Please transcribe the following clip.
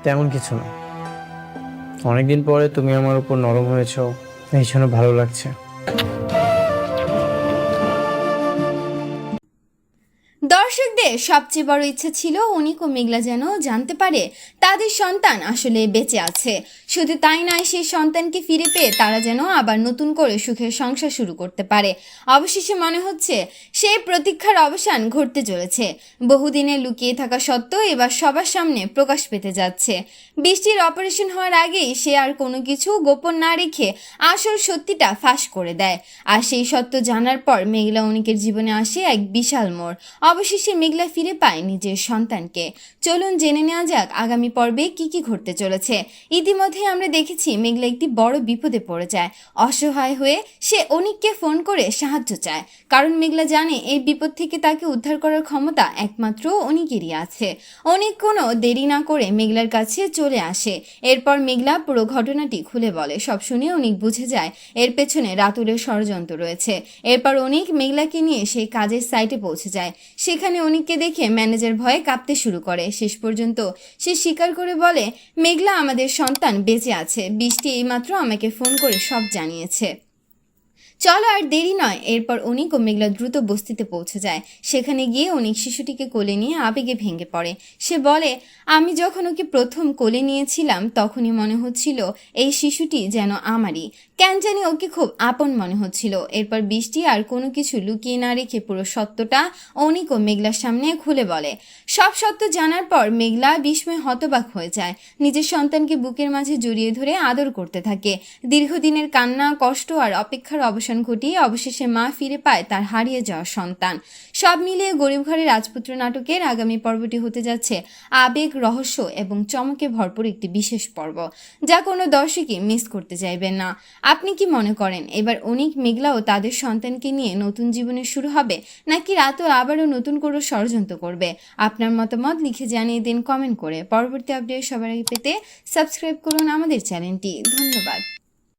তেমন কিছু না, অনেকদিন পরে তুমি আমার উপর নরম হয়েছো, এই জন্য ভালো লাগছে। দর্শকদের সবচেয়ে বড় ইচ্ছা ছিল অনিক ও মেঘলা যেন জানতে পারে তাদের সন্তান আসলে বেঁচে আছে। শুধু তাই নয়, সেই সন্তানকে ফিরে পেয়ে তারা যেন আবার নতুন করে সুখের সংসার শুরু করতে পারে। অবশেষে মনে হচ্ছে সেই প্রতীক্ষার অবসান ঘটতে চলেছে। বহুদিনে লুকিয়ে থাকা সত্য এবার সবার সামনে প্রকাশ পেতে যাচ্ছে। বৃষ্টির অপারেশন হওয়ার আগেই সে আর কোনো কিছু গোপন না রেখে আসল সত্যিটা ফাঁস করে দেয়। আর সেই সত্য জানার পর মেঘলা অনিকের জীবনে আসে এক বিশাল মোড়। অবশেষে মেঘলা ফিরে পায় নিজের সন্তানকে। চলুন জেনে নেওয়া যাক আগামী পর্বে কি কি ঘটতে চলেছে। ইতিমধ্যে আমরা দেখেছি মেঘলা একটি বড় বিপদে পড়ে যায়। অসহায় হয়ে সে অনিককে ফোন করে সাহায্য চায়, কারণ মেঘলা জানে এই বিপদ থেকে তাকে উদ্ধার করার ক্ষমতা একমাত্র অনিকেরই আছে। অনিক কোনো দেরি না করে মেঘলার কাছে চলে আসে। এরপর মেঘলা পুরো ঘটনাটি খুলে বলে। সব শুনে অনিক বুঝে যায় এর পেছনে রাতুলের ষড়যন্ত্র রয়েছে। এরপর অনিক মেঘলাকে নিয়ে সেই কাজের সাইটে পৌঁছে যায়। সেখানে অনিককে দেখে ম্যানেজার ভয়ে কাঁপতে শুরু করে। শেষ পর্যন্ত সে স্বীকার করে বলে, মেঘলা, আমাদের সন্তান বেঁচে আছে। বৃষ্টি এইমাত্র আমাকে ফোন করে সব জানিয়েছে। চলো আর দেরি নয়। এরপর অনিক ও মেঘলা দ্রুত বস্তিতে পৌঁছে যায়। সেখানে গিয়ে অনিক শিশুটিকে কোলে নিয়ে আবেগে ভেঙে পড়ে। সে বলে, আমি যখন ওকে প্রথম কোলে নিয়েছিলাম তখনই মনে হচ্ছিল এই শিশুটি যেন আমারই। কেন জানি ওকে খুব আপন মনে হচ্ছিল। এরপর বৃষ্টি আর কোনো কিছু লুকিয়ে না রেখে পুরো সত্যটা অনিক ও মেঘলার সামনে খুলে বলে। সব সত্য জানার পর মেঘলা বিস্ময়ে হতবাক হয়ে যায়। নিজের সন্তানকে বুকের মাঝে জড়িয়ে ধরে আদর করতে থাকে। দীর্ঘদিনের কান্না, কষ্ট আর অপেক্ষার অবসান ঘটিয়ে অবশেষে মা ফিরে পায় তার হারিয়ে যাওয়া সন্তান। সব মিলিয়ে গরিব ঘরের রাজপুত্র নাটকের আগামী পর্বটি হতে যাচ্ছে আবেগ, রহস্য এবং চমকে ভরপুর একটি বিশেষ পর্ব, যা কোনো দর্শকই মিস করতে চাইবেন না। আপনি কি মনে করেন এবার অনিক, মেঘলা ও তাদের সন্তানকে নিয়ে নতুন জীবনের শুরু হবে, নাকি রাতও আবারও নতুন করে ষড়যন্ত্র করবে? আপনার মতামত লিখে জানিয়ে দিন কমেন্ট করে। পরবর্তী আপডেট সবার আগে পেতে সাবস্ক্রাইব করুন আমাদের চ্যানেলটি। ধন্যবাদ।